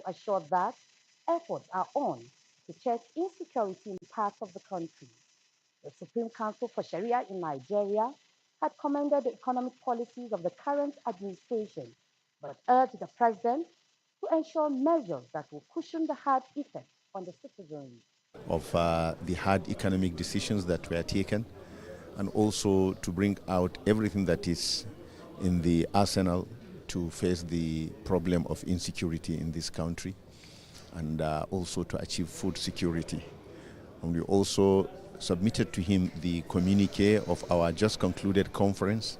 to assure that efforts are on to check insecurity in parts of the country. The Supreme Council for Sharia in Nigeria had commended the economic policies of the current administration, but urged the president to ensure measures that will cushion the hard effects on the citizenry. Of the hard economic decisions that were taken, and also to bring out everything that is in the arsenal to face the problem of insecurity in this country, and also to achieve food security. And we also submitted to him the communique of our just concluded conference,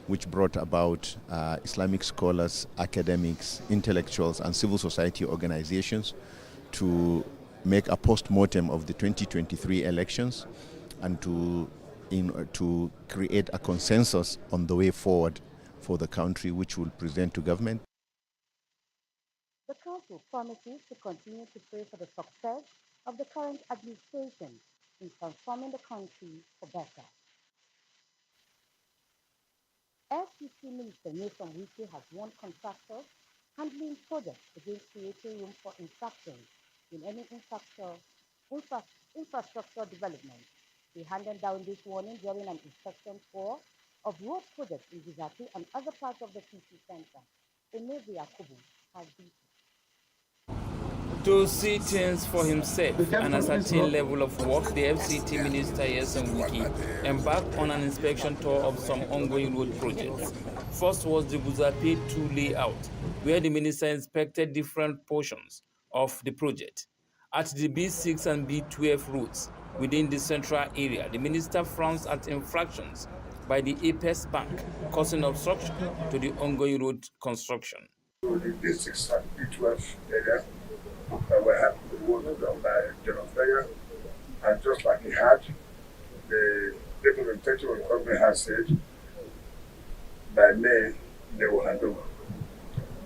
which brought about Islamic scholars, academics, intellectuals, and civil society organizations to make a post-mortem of the 2023 elections and to create a consensus on the way forward for the country, which will present to government. The Council promises to continue to pray for the success of the current administration in transforming the country for better. FCT Minister Nathan Wike has warned contractors handling projects against creating room for infractions in any infrastructure development. He handed down this warning during an inspection tour of road projects in Gizati and other parts of the city center. Emevi Yakubu has details. To see things for himself and a certain level of work, the FCT Minister Yeson Wiki embarked on an inspection tour of some ongoing road projects. First was the Buzape 2 layout, where the minister inspected different portions of the project. At the B6 and B12 routes within the central area, the minister frowns at infractions by the Apex Bank, causing obstruction to the ongoing road construction. The B6 and B12 area were happy with the work done by General Fega, and just like he had, the representative of the government has said by May they will hand over.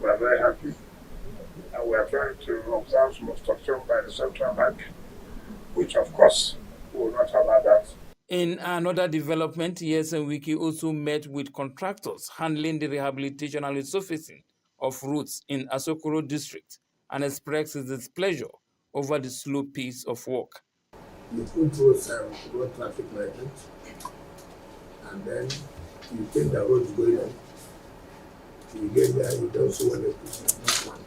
We are very happy, and we are trying to observe some obstruction by the central bank, which of course will not allow that. In another development, Yeson Wiki also met with contractors handling the rehabilitation and resurfacing of routes in Asokoro district and expressed his displeasure over the slow pace of work. You put road traffic lighting, and then you take the roads going on. You get there, you don't see what they put.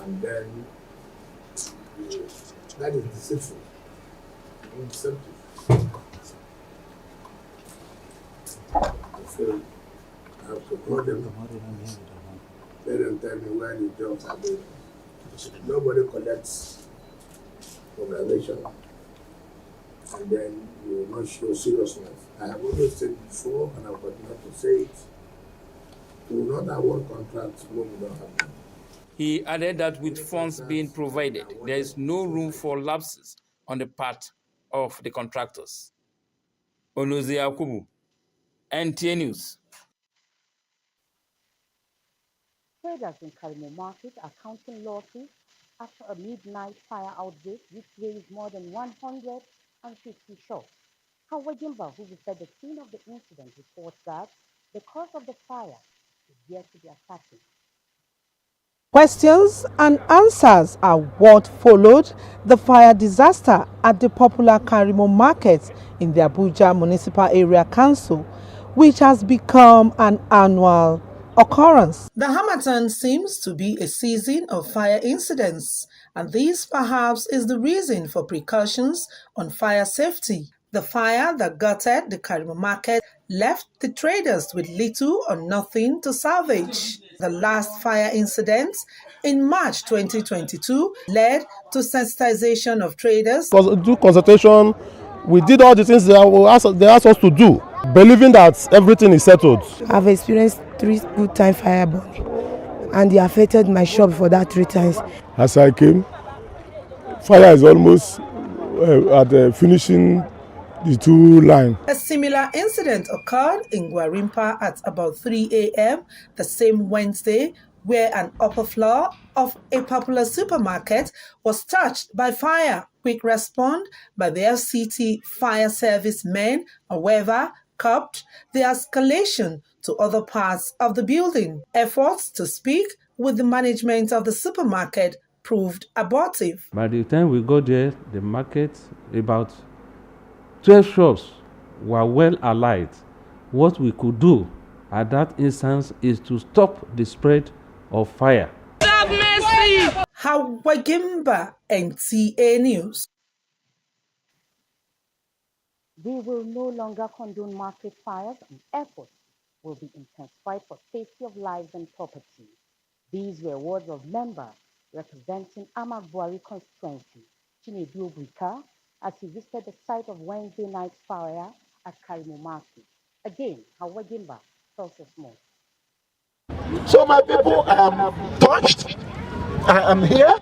And then that is deceitful. Deceptive. So I have to call them. Let them tell me where the jobs are going. Nobody collects observation, and then you will not show seriousness. I have always said before, and I will continue to say it, we will not award contracts when we don't have them. He added that with funds being provided, there is no room for lapses on the part of the contractors. Onoze Yakubu, NTA News. Traders in Karimo Market are counting losses after a midnight fire outbreak which raised more than 150 shops. Howard Jimba, who visited the scene of the incident, reports that the cause of the fire is yet to be ascertained. Questions and answers are what followed the fire disaster at the popular Karimo Market in the Abuja Municipal Area Council, which has become an annual occurrence. The Harmattan seems to be a season of fire incidents, and this perhaps is the reason for precautions on fire safety. The fire that gutted the Karimo Market left the traders with little or nothing to salvage. The last fire incident in March 2022 led to sensitization of traders. Do consultation, we did all the things they asked us to do, believing that everything is settled. I've experienced 3 good-time fire burning, and they affected my shop for that 3 times. As I came, fire is almost at finishing the 2 line. A similar incident occurred in Gwarimpa at about 3 a.m. the same Wednesday, where an upper floor of a popular supermarket was touched by fire. Quick response by the FCT fire service men, however, curbed the escalation to other parts of the building. Efforts to speak with the management of the supermarket proved abortive. By the time we got there, the market, about 12 shops were well alight. What we could do at that instance is to stop the spread of fire. Have mercy! Hawagimba, NTA News. We will no longer condone market fires, and efforts will be intensified for safety of lives and property. These were words of member representing Amabuari constituency, Chinedu Obrika, as he visited the site of Wednesday night's fire at Karimo Market. Again, Hawagimba tells us more. So my people, I am touched. I am here.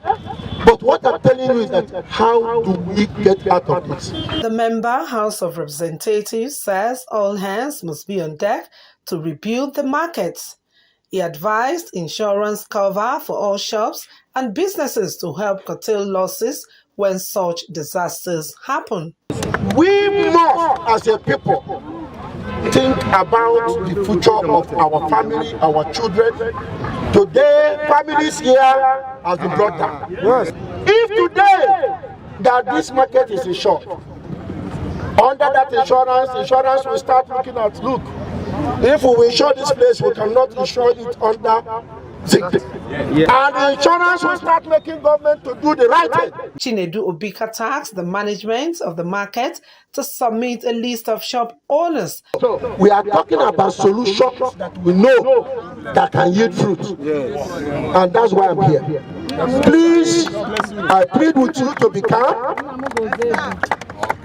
But what I'm telling you is that how do we get out of this? The member House of Representatives says all hands must be on deck to rebuild the markets. He advised insurance cover for all shops and businesses to help curtail losses when such disasters happen. We must, as a people, think about the future of our family, our children. Today, families here has been brought down. Yes. If today that this market is insured, under that insurance will start looking at, look, if we insure this place, we cannot insure it under and the insurance will start making government to do the right thing. Chinedu Obika tasked the management of the market to submit a list of shop owners. So we are talking about solutions that we know that can yield fruit. Yes. And that's why I'm here. Please, I plead with you to be calm.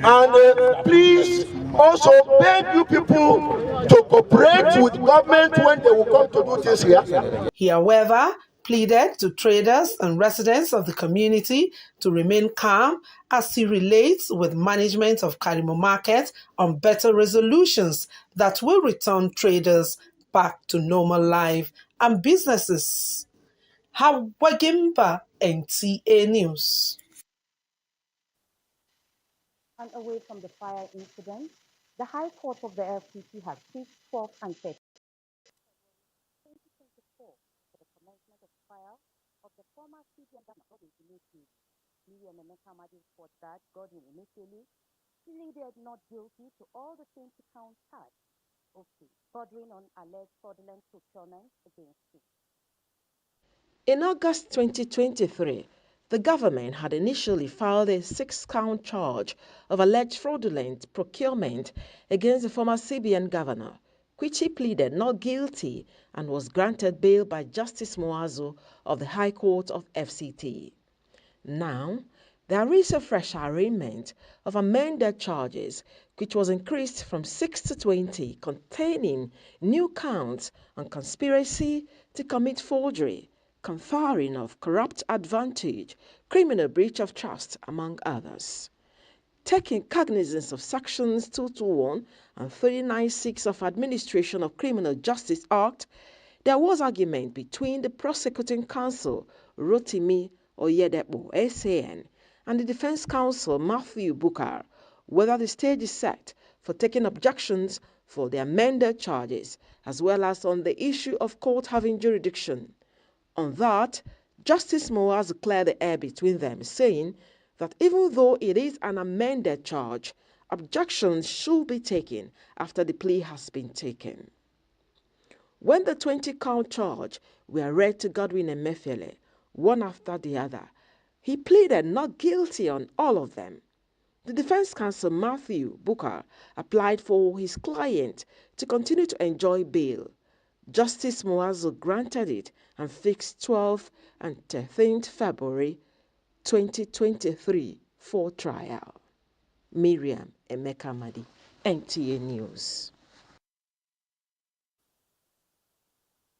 And please also beg you people to cooperate with government when they will come to do this here. He, however, pleaded to traders and residents of the community to remain calm as he relates with management of Karimo Market on better resolutions that will return traders back to normal life and businesses. Hawagimba, NTA News. And away from the fire incident, the High Court of the FCT has fixed 12th and 13th 2024 for the commencement of trial of the former CBN governor, Godwin Emefiele. Miriam Emeka reports that Godwin Emefiele pleaded not guilty to all the 20 counts charged. Okay, bordering on alleged fraudulent procurement against him. In August 2023, the government had initially filed a 6-count charge of alleged fraudulent procurement against the former CBN governor, which he pleaded not guilty and was granted bail by Justice Muazu of the High Court of FCT. Now, there is a fresh arraignment of amended charges, which was increased from 6 to 20, containing new counts on conspiracy to commit forgery, conferring of corrupt advantage, criminal breach of trust, among others. Taking cognizance of Sections 221 and 396 of Administration of Criminal Justice Act, there was argument between the prosecuting counsel, Rotimi Oyedepo, SAN, and the defense counsel, Matthew Bukar, whether the stage is set for taking objections for the amended charges, as well as on the issue of court having jurisdiction. On that, Justice Moaz cleared the air between them, saying that even though it is an amended charge, objections should be taken after the plea has been taken. When the 20-count charge were read to Godwin Emefiele, one after the other, he pleaded not guilty on all of them. The defense counsel Matthew Bukar applied for his client to continue to enjoy bail. Justice Muazu granted it and fixed 12th and 13th February 2023 for trial. Miriam Emeka, NTA News.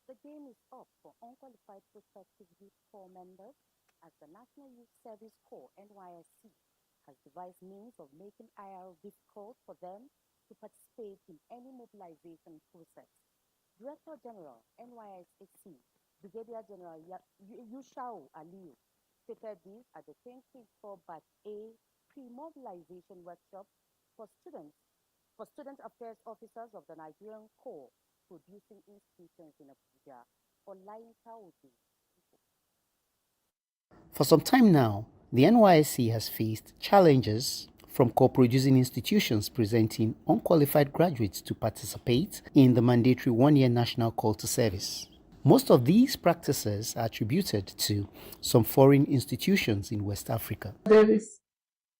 The game is up for unqualified prospective youth corps members as the National Youth Service Corps (NYSC) has devised means of making IR difficult for them to participate in any mobilization process. Director General, NYSC, Brigadier General Yushau Aliyu, stated this at the 2024 Batch A pre-mobilization workshop for student affairs officers of the Nigerian Corps producing institutions in Abuja. Olayin Taoji For some time now, the NYSC has faced challenges from co-producing institutions presenting unqualified graduates to participate in the mandatory one-year national call to service. Most of these practices are attributed to some foreign institutions in West Africa. There is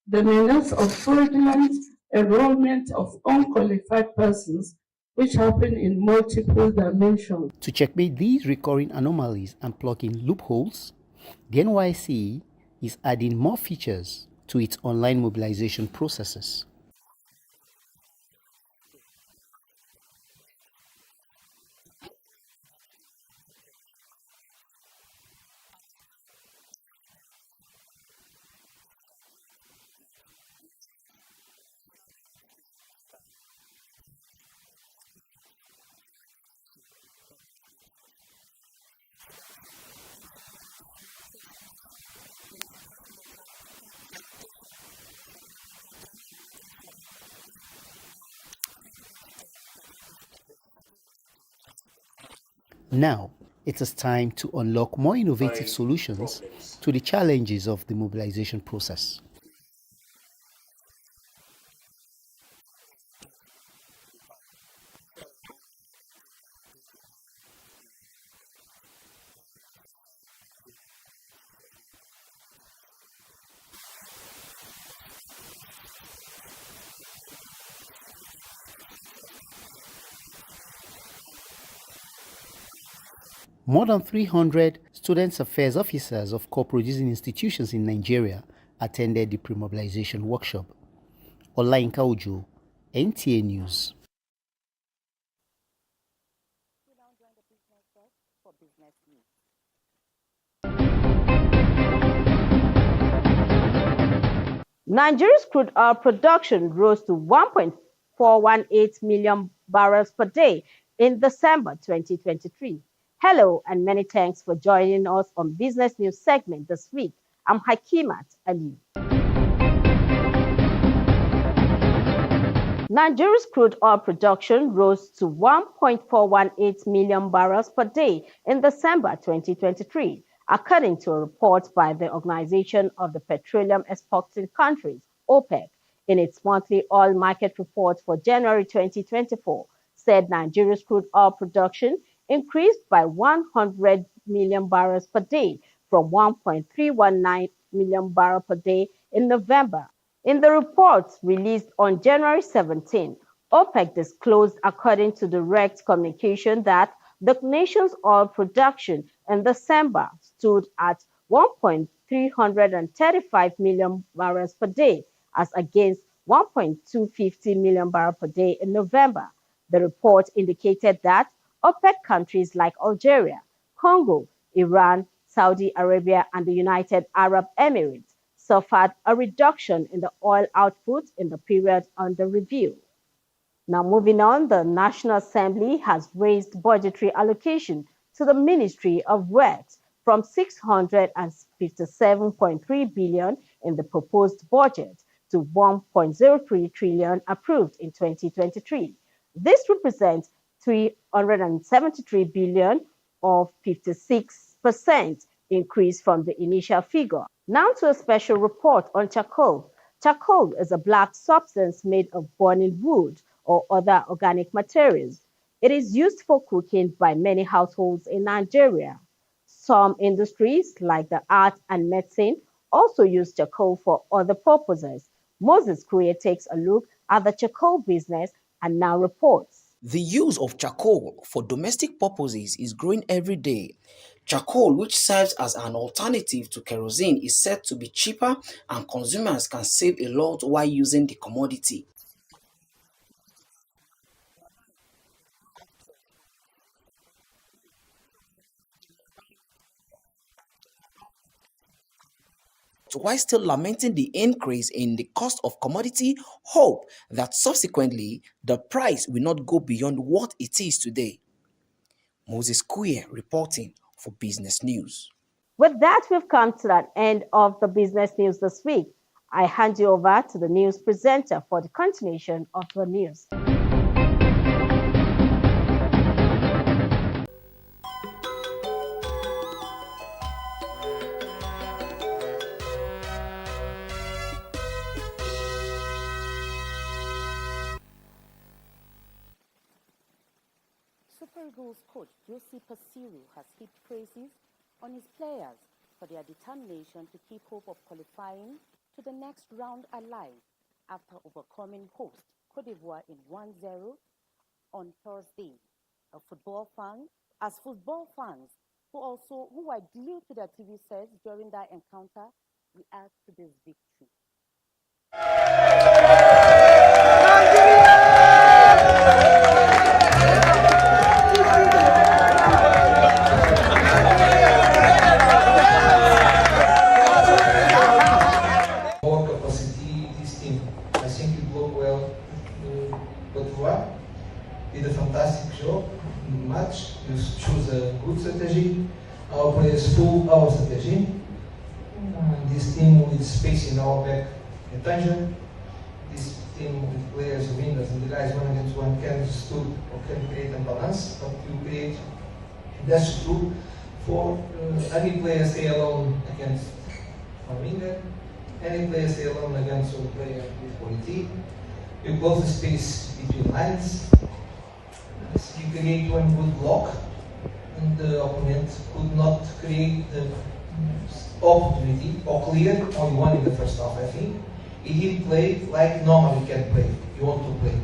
the menace of fraudulent enrollment of unqualified persons, which happen in multiple dimensions. To checkmate these recurring anomalies and plug in loopholes, the NYSC is adding more features to its online mobilization processes. Now, it is time to unlock more innovative solutions to the challenges of the mobilization process. More than 300 student affairs officers of co-producing institutions in Nigeria attended the pre-mobilization workshop. Olayinka Ojo, NTA News. Nigeria's crude oil production rose to 1.418 million barrels per day in December 2023. Hello and many thanks for joining us on Business News segment this week. I'm Hakimat Ali. Nigeria's crude oil production rose to 1.418 million barrels per day in December 2023, according to a report by the Organization of the Petroleum Exporting Countries, OPEC, in its monthly oil market report for January 2024, said Nigeria's crude oil production increased by 100 million barrels per day from 1.319 million barrels per day in November. In the report released on January 17, OPEC disclosed, according to direct communication, that the nation's oil production in December stood at 1.335 million barrels per day, as against 1.250 million barrels per day in November. The report indicated that OPEC countries like Algeria, Congo, Iran, Saudi Arabia, and the United Arab Emirates suffered a reduction in the oil output in the period under review. Now moving on, the National Assembly has raised budgetary allocation to the Ministry of Works from 657.3 billion in the proposed budget to 1.03 trillion approved in 2023. This represents 373 billion or 56% increase from the initial figure. Now to a special report on charcoal. Charcoal is a black substance made of burning wood or other organic materials. It is used for cooking by many households in Nigeria. Some industries, like the art and medicine, also use charcoal for other purposes. Moses Kuye takes a look at the charcoal business and now reports. The use of charcoal for domestic purposes is growing every day. Charcoal, which serves as an alternative to kerosene, is said to be cheaper and consumers can save a lot while using the commodity. While still lamenting the increase in the cost of commodity, hope that subsequently the price will not go beyond what it is today. Moses Kuye reporting for Business News. With that, we've come to the end of the Business News this week. I hand you over to the news presenter for the continuation of the news. Eagles coach Josie Pasiru has heaped praises on his players for their determination to keep hope of qualifying to the next round alive after overcoming host Cote d'Ivoire in 1-0 on Thursday. Football fans who were glued to their TV sets during that encounter react to this victory. More capacity, this team. I think it worked well. But did a fantastic job in the match. You choose a good strategy. Our players follow our strategy. This team with space in our back attention. This team with players, wingers, and the guys 1 against 1 can stood or can create a balance, but you create. That's true for any player stay alone against one winger. Any player stay alone against a player with quality. You close the space between lines. You create one good block, and the opponent could not create the opportunity or clear only one in the first half. I think he did play like normally can play. You want to play.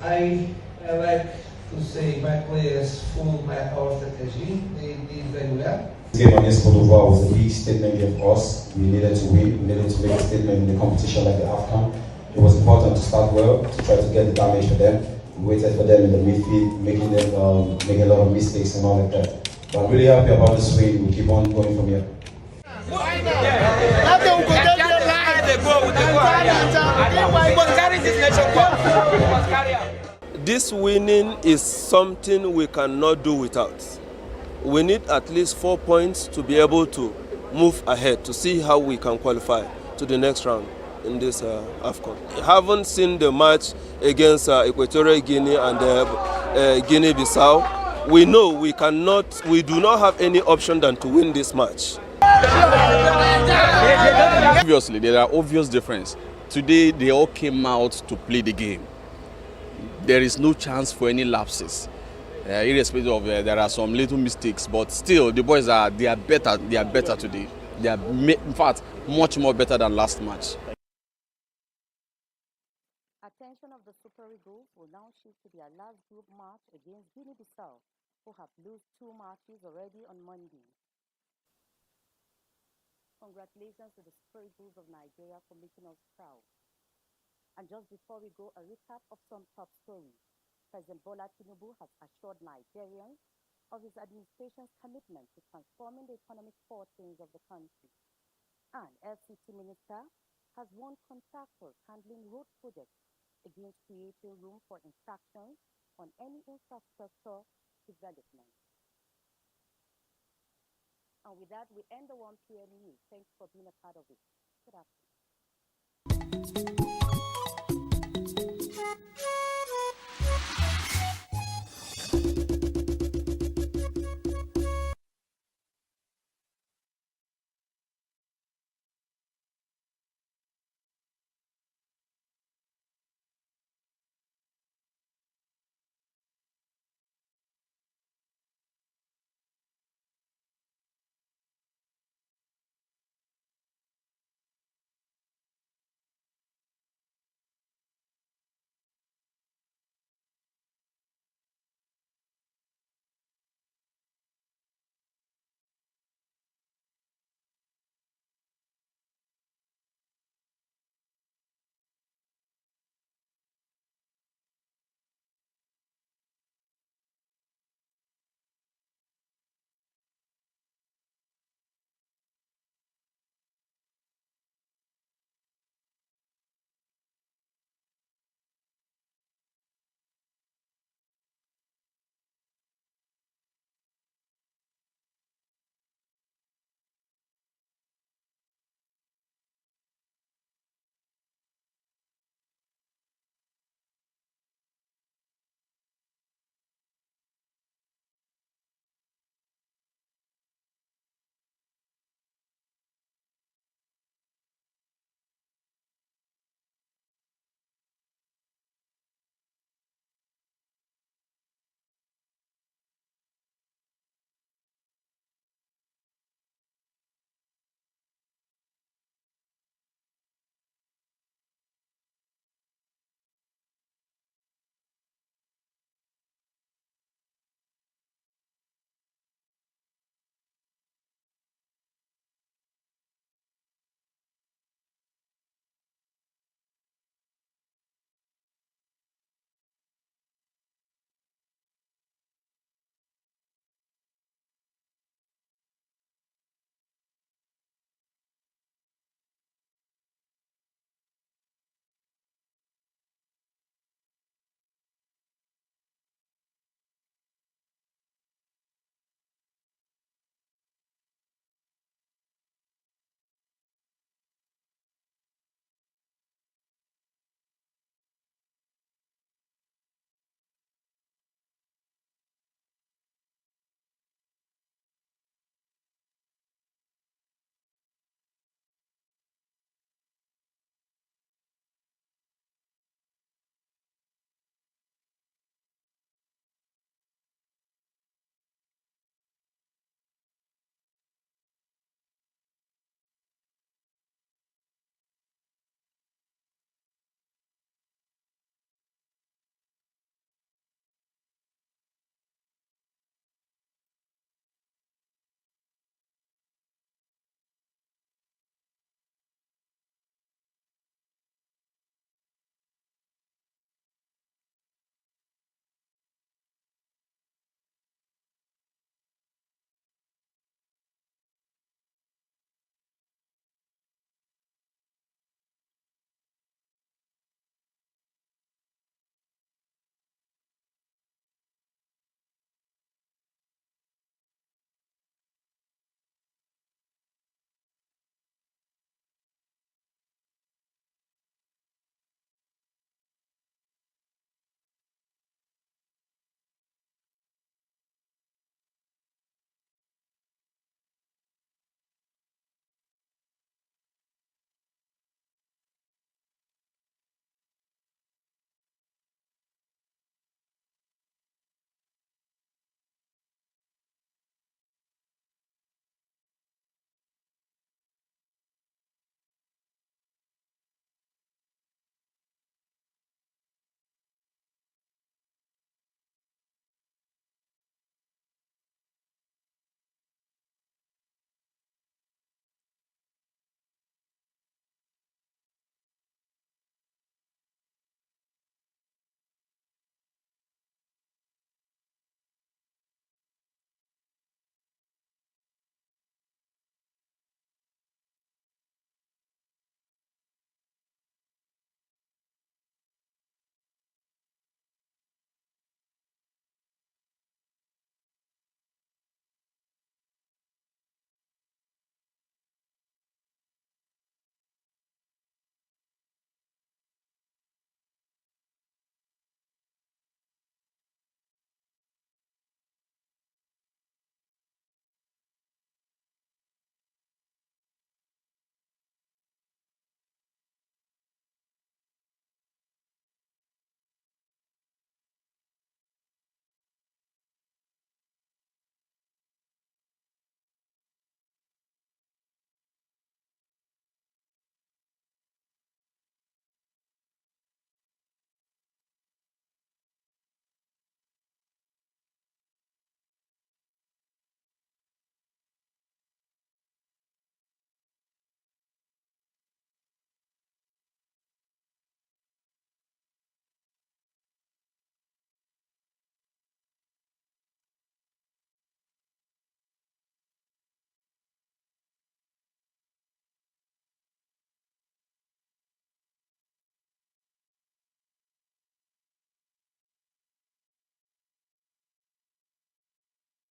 I like to say my players followed our strategy. They did very well. This game against Cote d'Ivoire was a big statement game for us. We needed to win. We needed to make a statement in the competition like the AFCON. It was important to start well, to try to get the damage for them. We waited for them in the midfield, making a lot of mistakes and all like that. But I'm really happy about this win. We'll keep on going from here. This winning is something we cannot do without. We need at least 4 points to be able to move ahead, to see how we can qualify to the next round in this AFCON. I haven't seen the match against Equatorial Guinea and Guinea-Bissau. We know we do not have any option than to win this match. Obviously, there are obvious differences. Today, they all came out to play the game. There is no chance for any lapses. Irrespective of there are some little mistakes, but still the boys are better. They are better today. They are in fact much more better than last match. Attention of the Super Eagles will now shift to their last group match against Guinea-Bissau, who have lost 2 matches already on Monday. Congratulations to the Super Eagles of Nigeria for making us proud. And just before we go, a recap of some top stories. President Bola Tinubu has assured Nigerians of his administration's commitment to transforming the economic fortunes of the country. And FCT Minister has warned contractors handling road projects against creating room for infractions on any infrastructure development. And with that, we end the 1 p.m. news. Thanks for being a part of it. Good afternoon.